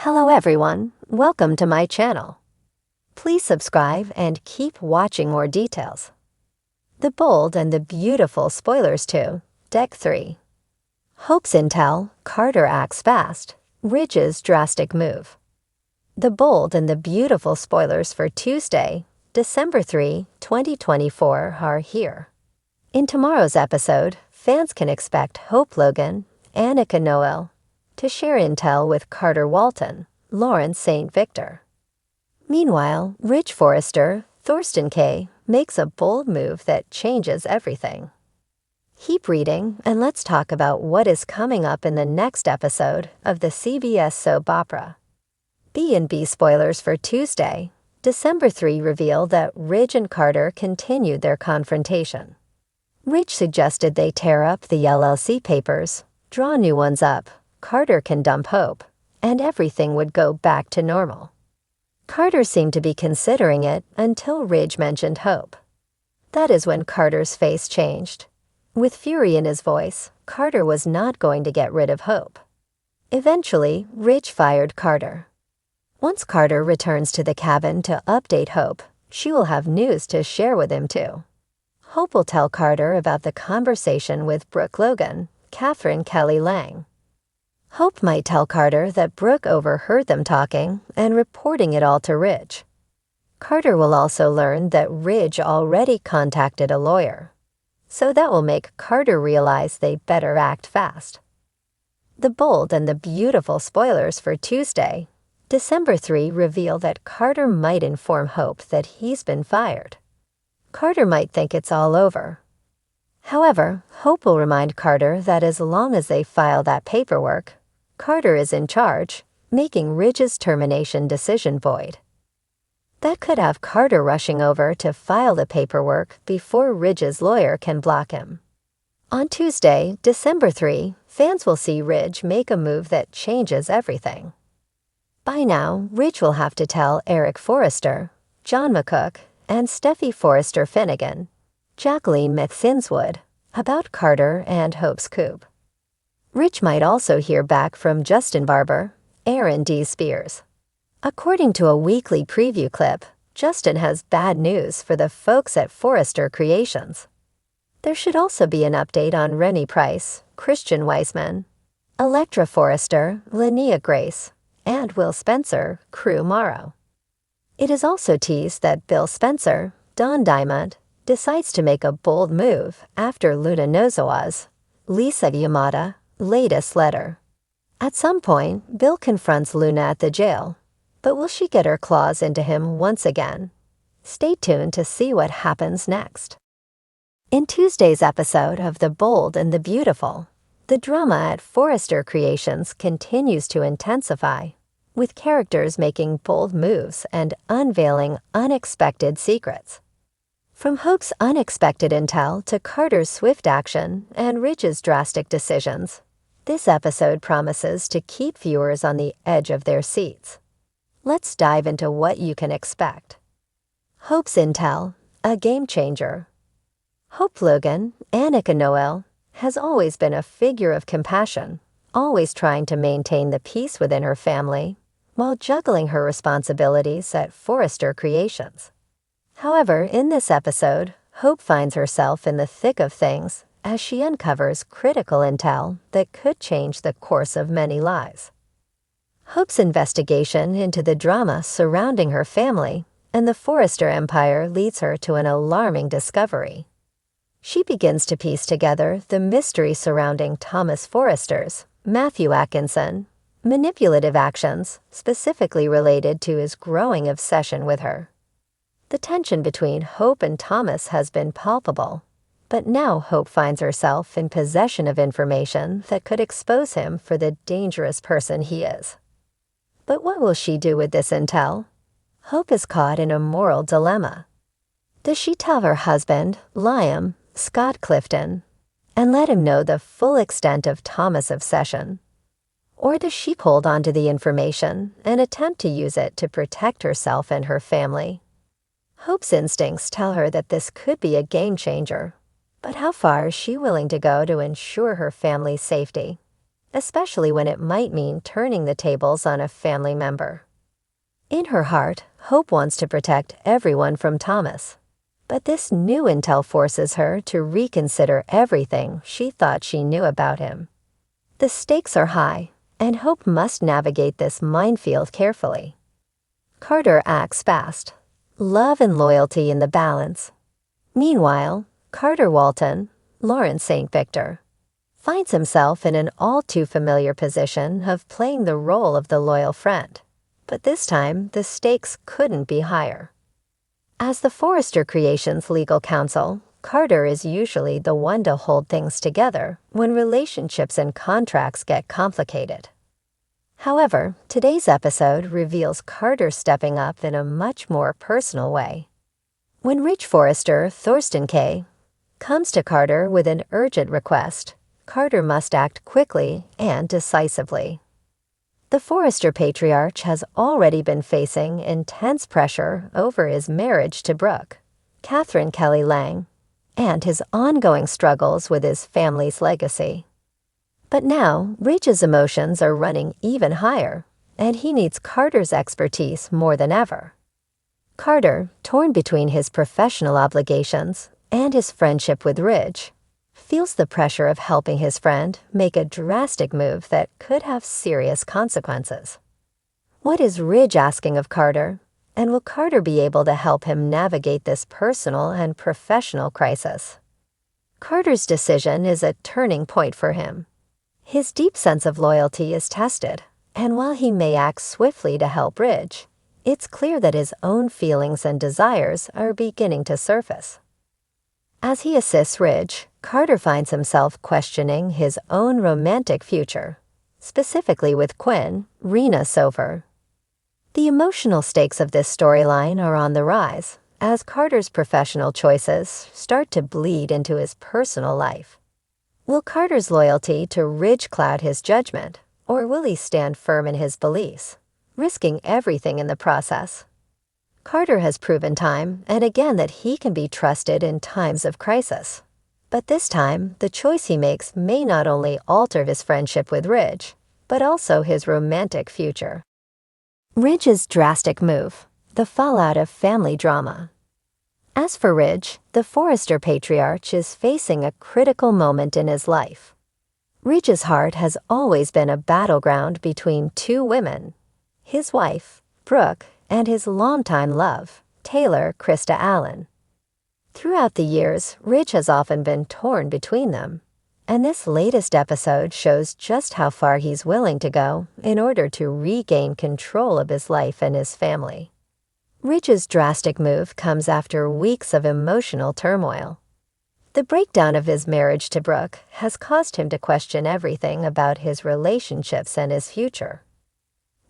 Hello everyone, welcome to my channel. Please subscribe and keep watching more details. The bold and the beautiful spoilers to Deck 3. Hope's intel, Carter acts fast, Ridge's drastic move. The bold and the beautiful spoilers for Tuesday, December 3, 2024 are here. In tomorrow's episode, fans can expect Hope Logan, Annika Noel, to share intel with Carter Walton, Lawrence St. Victor. Meanwhile, Ridge Forrester, Thorsten Kaye, makes a bold move that changes everything. Keep reading and let's talk about what is coming up in the next episode of the CBS soap opera. B&B spoilers for Tuesday, December 3 reveal that Ridge and Carter continued their confrontation. Ridge suggested they tear up the LLC papers, draw new ones up, Carter can dump Hope, and everything would go back to normal. Carter seemed to be considering it until Ridge mentioned Hope. That is when Carter's face changed. With fury in his voice, Carter was not going to get rid of Hope. Eventually, Ridge fired Carter. Once Carter returns to the cabin to update Hope, she will have news to share with him too. Hope will tell Carter about the conversation with Brooke Logan, Catherine Kelly Lang. Hope might tell Carter that Brooke overheard them talking and reporting it all to Ridge. Carter will also learn that Ridge already contacted a lawyer. So that will make Carter realize they better act fast. The bold and the beautiful spoilers for Tuesday, December 3 reveal that Carter might inform Hope that he's been fired. Carter might think it's all over. However, Hope will remind Carter that as long as they file that paperwork, Carter is in charge, making Ridge's termination decision void. That could have Carter rushing over to file the paperwork before Ridge's lawyer can block him. On Tuesday, December 3, fans will see Ridge make a move that changes everything. By now, Ridge will have to tell Eric Forrester, John McCook, and Steffi Forrester Finnegan, Jacqueline McThinswood, about Carter and Hope's coup. Ridge might also hear back from Justin Barber, Aaron D. Spears. According to a weekly preview clip, Justin has bad news for the folks at Forrester Creations. There should also be an update on Rennie Price, Christian Weisman, Electra Forrester, Linnea Grace, and Will Spencer, Crew Morrow. It is also teased that Bill Spencer, Don Diamond, decides to make a bold move after Luna Nozawa's, Lisa Yamada, latest letter. At some point, Bill confronts Luna at the jail, but will she get her claws into him once again? Stay tuned to see what happens next. In Tuesday's episode of The Bold and the Beautiful, the drama at Forrester Creations continues to intensify, with characters making bold moves and unveiling unexpected secrets. From Hope's unexpected intel to Carter's swift action and Ridge's drastic decisions, this episode promises to keep viewers on the edge of their seats. Let's dive into what you can expect. Hope's intel, a game changer. Hope Logan, Annika Noel, has always been a figure of compassion, always trying to maintain the peace within her family, while juggling her responsibilities at Forrester Creations. However, in this episode, Hope finds herself in the thick of things as she uncovers critical intel that could change the course of many lives. Hope's investigation into the drama surrounding her family and the Forrester empire leads her to an alarming discovery. She begins to piece together the mystery surrounding Thomas Forrester's, Matthew Atkinson, manipulative actions specifically related to his growing obsession with her. The tension between Hope and Thomas has been palpable, but now Hope finds herself in possession of information that could expose him for the dangerous person he is. But what will she do with this intel? Hope is caught in a moral dilemma. Does she tell her husband, Liam, Scott Clifton, and let him know the full extent of Thomas' obsession? Or does she hold on to the information and attempt to use it to protect herself and her family? Hope's instincts tell her that this could be a game changer, but how far is she willing to go to ensure her family's safety? especially when it might mean turning the tables on a family member. In her heart, Hope wants to protect everyone from Thomas. But this new intel forces her to reconsider everything she thought she knew about him. The stakes are high, and Hope must navigate this minefield carefully. Carter acts fast. Love and loyalty in the balance. Meanwhile, Carter Walton, Lawrence St. Victor, finds himself in an all-too-familiar position of playing the role of the loyal friend. But this time, the stakes couldn't be higher. As the Forrester Creations legal counsel, Carter is usually the one to hold things together when relationships and contracts get complicated. However, today's episode reveals Carter stepping up in a much more personal way. When Ridge Forrester, Thorsten Kaye, comes to Carter with an urgent request, Carter must act quickly and decisively. The Forrester patriarch has already been facing intense pressure over his marriage to Brooke, Catherine Kelly Lang, and his ongoing struggles with his family's legacy. But now, Ridge's emotions are running even higher, and he needs Carter's expertise more than ever. Carter, torn between his professional obligations and his friendship with Ridge, feels the pressure of helping his friend make a drastic move that could have serious consequences. What is Ridge asking of Carter, and will Carter be able to help him navigate this personal and professional crisis? Carter's decision is a turning point for him. His deep sense of loyalty is tested, and while he may act swiftly to help Ridge, it's clear that his own feelings and desires are beginning to surface. As he assists Ridge, Carter finds himself questioning his own romantic future, specifically with Quinn, Rena Sover. The emotional stakes of this storyline are on the rise, as Carter's professional choices start to bleed into his personal life. Will Carter's loyalty to Ridge cloud his judgment, or will he stand firm in his beliefs, risking everything in the process? Carter has proven time and again that he can be trusted in times of crisis. But this time, the choice he makes may not only alter his friendship with Ridge, but also his romantic future. Ridge's drastic move, the fallout of family drama. As for Ridge, the Forrester patriarch is facing a critical moment in his life. Ridge's heart has always been a battleground between two women, his wife, Brooke, and his longtime love, Taylor Krista Allen. Throughout the years, Ridge has often been torn between them, and this latest episode shows just how far he's willing to go in order to regain control of his life and his family. Ridge's drastic move comes after weeks of emotional turmoil. The breakdown of his marriage to Brooke has caused him to question everything about his relationships and his future.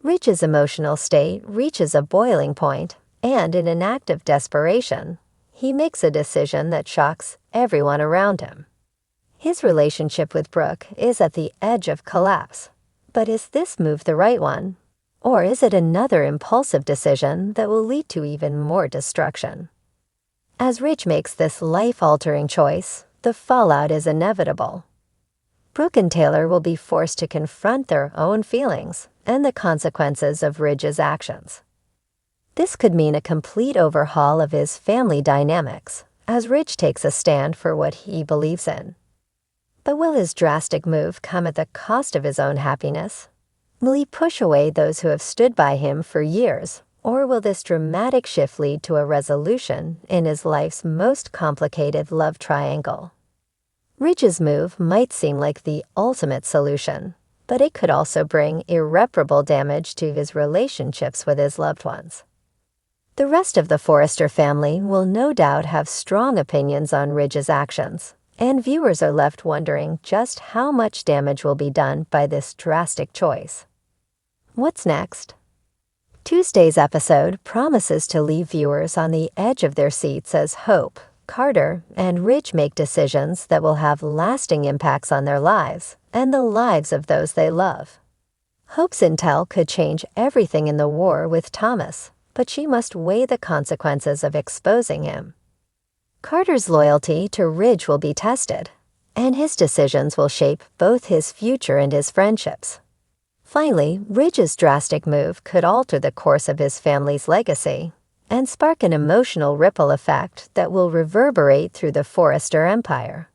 Ridge's emotional state reaches a boiling point, and in an act of desperation, he makes a decision that shocks everyone around him. His relationship with Brooke is at the edge of collapse. But is this move the right one? Or is it another impulsive decision that will lead to even more destruction? As Ridge makes this life-altering choice, the fallout is inevitable. Brooke and Taylor will be forced to confront their own feelings and the consequences of Ridge's actions. This could mean a complete overhaul of his family dynamics, as Ridge takes a stand for what he believes in. But will his drastic move come at the cost of his own happiness? Will he push away those who have stood by him for years, or will this dramatic shift lead to a resolution in his life's most complicated love triangle? Ridge's move might seem like the ultimate solution, but it could also bring irreparable damage to his relationships with his loved ones. The rest of the Forrester family will no doubt have strong opinions on Ridge's actions, and viewers are left wondering just how much damage will be done by this drastic choice. What's next? Tuesday's episode promises to leave viewers on the edge of their seats as Hope, Carter, and Ridge make decisions that will have lasting impacts on their lives and the lives of those they love. Hope's intel could change everything in the war with Thomas, but she must weigh the consequences of exposing him. Carter's loyalty to Ridge will be tested, and his decisions will shape both his future and his friendships. Finally, Ridge's drastic move could alter the course of his family's legacy and spark an emotional ripple effect that will reverberate through the Forrester empire.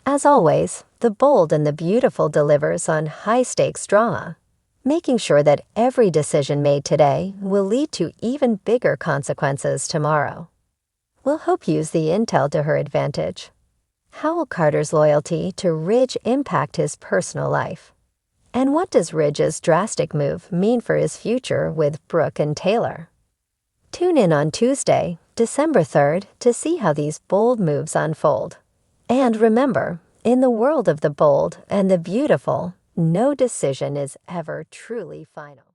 As always, the bold and the beautiful delivers on high-stakes drama, making sure that every decision made today will lead to even bigger consequences tomorrow. Will Hope use the intel to her advantage? How will Carter's loyalty to Ridge impact his personal life? And what does Ridge's drastic move mean for his future with Brooke and Taylor? Tune in on Tuesday, December 3rd, to see how these bold moves unfold. And remember, in the world of the bold and the beautiful, no decision is ever truly final.